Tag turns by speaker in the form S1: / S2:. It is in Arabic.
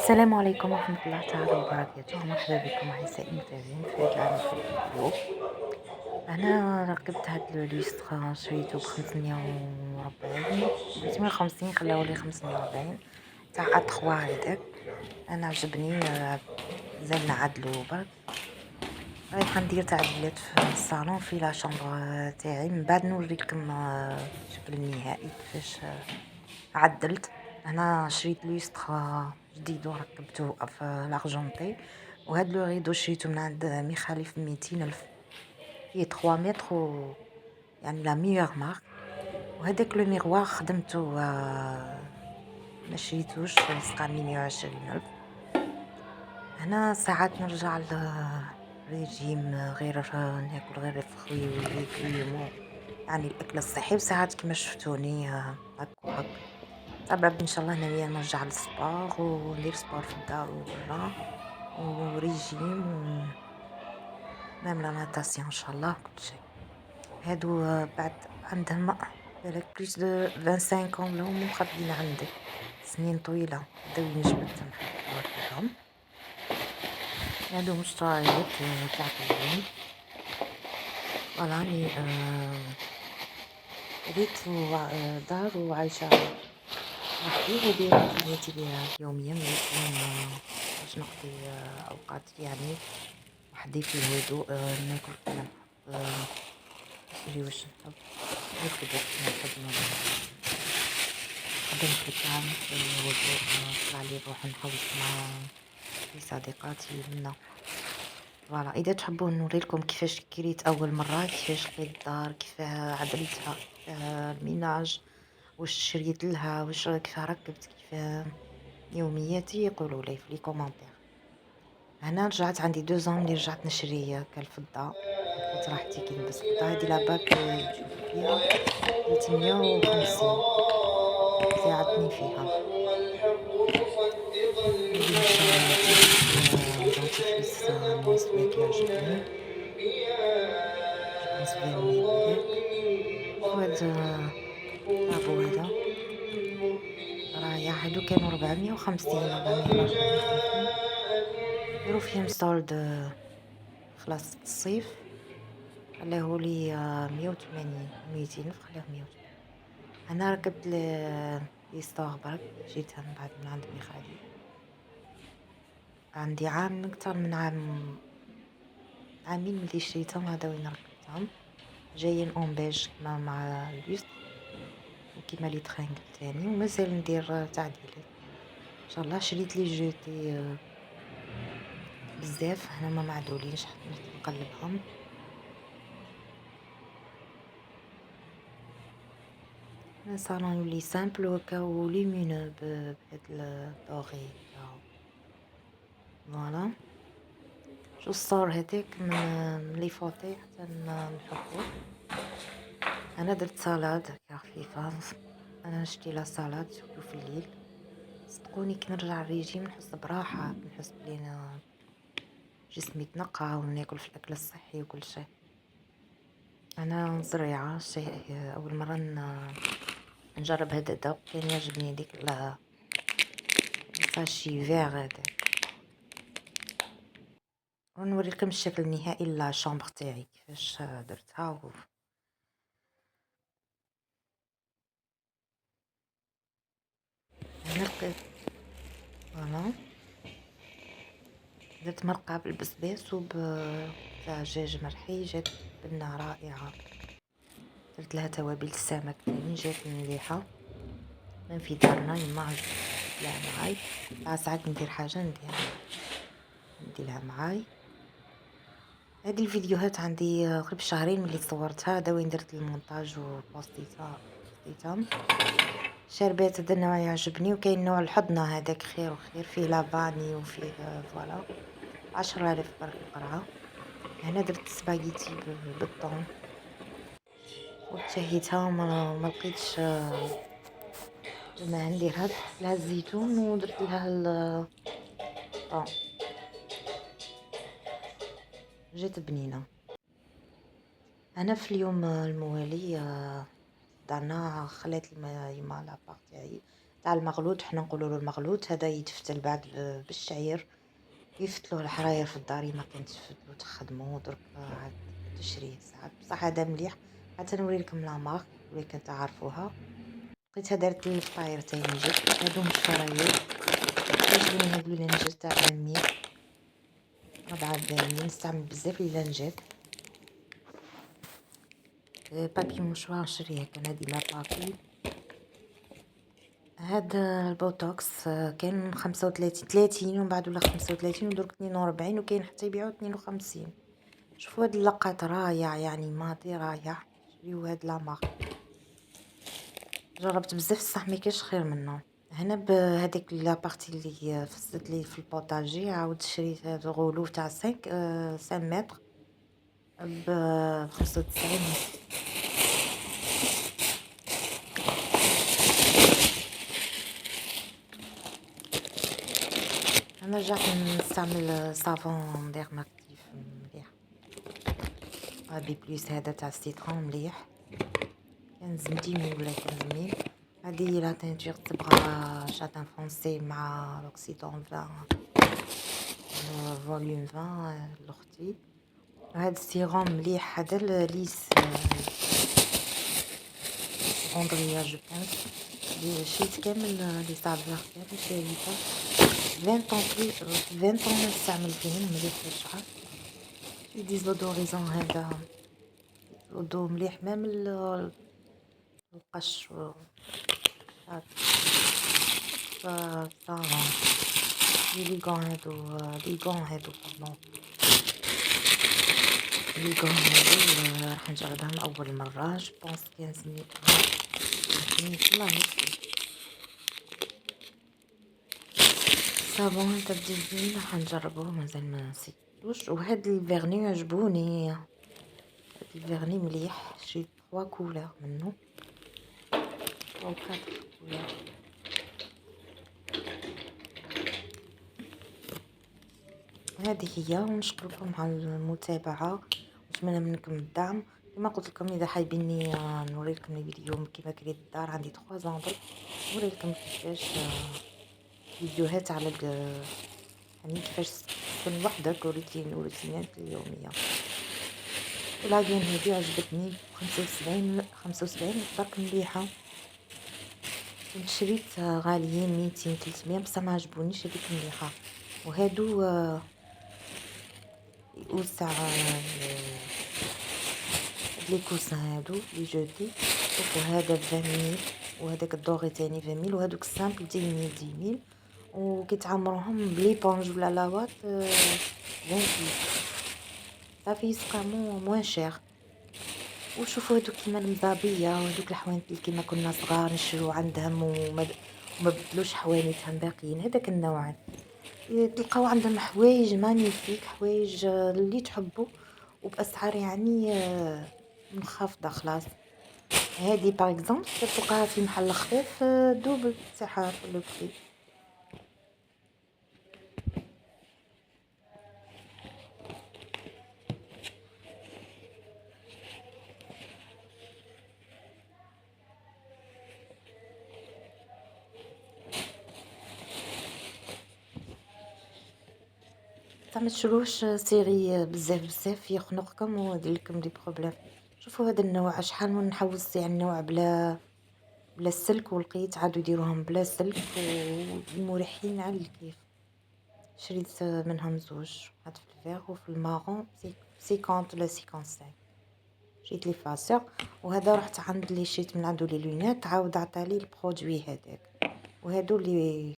S1: السلام عليكم ورحمة الله تعالى وبركاته، مرحبا بكم أعزائي المتابعين في هذا العام في الفيديو. أنا ركبت هاد لوستر شريتو ب540 350 خلاولي 540 تاع A3 هذاك. أنا عجبني مازال نعدلو برك. رايحة ندير تعديلات في الصالون في لا شامبر تاعي، من بعد نوريكم الشكل النهائي كيفاش عدلت. أنا شريت لوستر جديد وركبته في لارجونتي، وهاد لو ريدو شريته من عند مخالف ب200,000، فيه 3 متر يعني لا ميور مارك. وهداك لو ميغوار خدمته ما شريتوش صقع 120,000. هنا ساعات نرجع للريجيم غير ناكل غير الفخوي والليغوم، يعني الأكل الصحي، وساعات كيما شفتوني هك وهك. طبعا ان شاء الله ناويه نرجع للسبور وندير سبور في الدار وبرا وريجيم ميم لا ناتاسيون ان شاء الله كل شيء. هادو بعد عندهم بالك بليس دو 25 ولا هما مخبيين عندي سنين طويله، داوين جبت نحب نركبهم. هادو مشتريات تاع اليوم. فوالا راني ريت دار وعايشه وحدي ودير حياتي بها يوميا، باش نقضي أوقات يعني وحدي في الهدوء. ناكل كيما نحب، نشري واش نحب، نكتب وقت ما نحب، نقدم في الدار في الهدوء، نطلع لي نروح نحوس مع في صديقاتي منا. فوالا إذا تحبوا نوريلكم كيفاش كريت أول مرة، كيفاش لقيت الدار، كيف عدلتها، كيف الميناج، واش شريت لها، واش كيف ركبت، كيف يومياتي، يقولوا لي في لي كومونتير. هنا رجعت عندي 2 زون ملي رجعت نشري كالفضة، لقيت راحتي كي نلبس فضة. هادي لاباك تشوفوا فيها 350 ساعدتني فيها. هادي مشترياتي فيه دونتيفريس مسواك يعجبني، جو بونس فيرني بلاك. وهاد صابو هذا رايح، هادو كانوا 450 454. داروا فيهم سولد خلاص الصيف، خلاهولي 180 200,000، خلاهم 180. أنا ركبت ليستوغ برك، جيتها من بعد من عند مخالي. عندي عام، أكتر من عامين ملي شريتهم، هذا وين ركبتهم. جايين اون بيج كيما مع اللوستر وكيما لي ترينغل تاني، ومازال ندير تعديلات ان شاء الله. شريت لي جوتي بزاف، هنا ما معدولينش، حبيت نقلبهم. صالون يولي سامبل وكا وليمينو بهاد الدوغي تاعو. فوالا شو الصور هذاك من لي فوتي حتى نحطو. انا درت سالاد هكا خفيفه، انا نشتي لا سالاد سورتو في الليل. صدقوني كي نرجع الريجيم نحس براحه، نحس بلي أنا جسمي تنقى وناكل في الاكل الصحي وكل شيء. انا زريعه شيء اول مره نجرب هذا الذوق، كان يعجبني ديك الفاشي فيغ هذاك. ونوريكم الشكل النهائي لا شامبر تاعي كيفاش درتها نلقيت. فوالا درت مرقة بالبسباس دجاج مرحي، جات بنة رائعة. درت لها توابل السمك تاني، جات مليحة. من في دارنا يما عجبت لها معاي، ساعات ندير حاجة نديرها معاي. هذه الفيديوهات عندي قريب شهرين ملي صورتها، هذا وين درت المونتاج وبوستيتهم. شربات هذا النوع يعجبني، وكاين نوع الحضنة هذاك خير وخير، فيه لافاني وفيه فوالا 10,000 برك القرعة. هنا درت سباغيتي بالطون وتشهيتها وما لقيتش ما نديرها، درت لها الزيتون ودرت لها الطون، جات بنينة. انا في اليوم الموالي دارنا خلات يما لاباغ تاعي تاع المغلوط، حنا نقولوا له المغلوط. هذا يتفتل بعد بالشعير، يفتلوه الحراير في الدار ما كان تفتلو تخدمو درك عاد تشريه ساعات. بصح هذا مليح. حتى نوري لكم لا مارك ولا كنت تعرفوها. لقيتها دارت لي الفطاير تاعي نجد. هادو مش فراير، عجبوني هادو لانجات تاع عمي 4 نستعمل بزاف اللانجات. بابي مشوار نشريه كان هادي لا بابي. هذا البوتوكس كان 35 30 ومن بعد ولا 35 ودرك 42 وكاين حتى يبيعوه 52. شوفوا هاد اللقاط رايع يعني ماضي رايع. شريو هاد لا مارك جربت بزاف بصح ما كاينش خير منه. هنا بهذيك لابارتي اللي فسدت لي في البوطاجي عاود شريت هذا غولو تاع 5 متر ب 95. انا رجعت نستعمل صابون ديرماكتيف مليح. بي بليس هذا تاع السيترون مليح، كان زمديمي ولا كان زميل. هذه لا تنتور تبغى شاتان فونسي مع لوكسيدون 20 فوليوم 20 لختي. هذا السيروم مليح. هذا ليس غوندريا جو بونس اللي شريت كامل لي صابيغ كامل شريتها 20 طون نستعمل فيهم مليح للشعر. في ديزودوريزون هذا ودو مليح مام القش صارون ليغون هادو باردون ليغون هادو راح نجربهم اول مره. جو بونس 15 مليغرام والله نفسي صابون تبديل زين راح نجربوه مازال ما نسيتوش. وهاد الفيرني عجبوني، هاد الفيرني مليح. شريت 3 كولور منه او 4 كولور. هذه هي ونشكركم على المتابعه ونتمنى منكم الدعم. كما قلت لكم اذا حابيني نوري لكم الفيديو كيما كريت الدار عندي 3 زنبل نوري لكم كيفاش فيديوهات على يعني كيفاش تكون وحدك روتينات اليوميه. العجين هذه عجبتني 75 برك مليحه. كنت شريت غاليين 200 300 بصح ما عجبونيش هذيك مليحه. وهادو يوسع لي كوسان هادو لي جوتي. شوفوا هذا 20 وهذاك الدوغي تاني 20 وهذوك السامبل 10 وكيتعمروهم بليبونج ولا لاوات 20 صافي يسقامو موان شير. وشوفوا هادوك كيما المزابيه وهادوك الحوانت اللي كيما كنا صغار نشرو عندهم وما بدلوش حوانيتهم باقيين. هذاك النوع تلقاو عندهم حوايج مانيفيك، حوايج اللي تحبوا وباسعار يعني منخفضه خلاص. هذه باغ اكزومبل تلقاها في محل خفيف دوبل تاعها في لو بري. بصح ما تشروش سيري بزاف يخنقكم ويدير لكم دي بروبليم. شوفوا هذا النوع شحال من نحوس يعني النوع بلا السلك ولقيت عادوا يديروهم بلا سلك ومريحين على الكيف. شريت منهم زوج، هاد في الفيغ وفي المارون 50 ولا 55. شريت لي فاسور. وهذا رحت عند اللي شريت من عنده لي لونات عاود عطالي البرودوي هذاك. وهادو اللي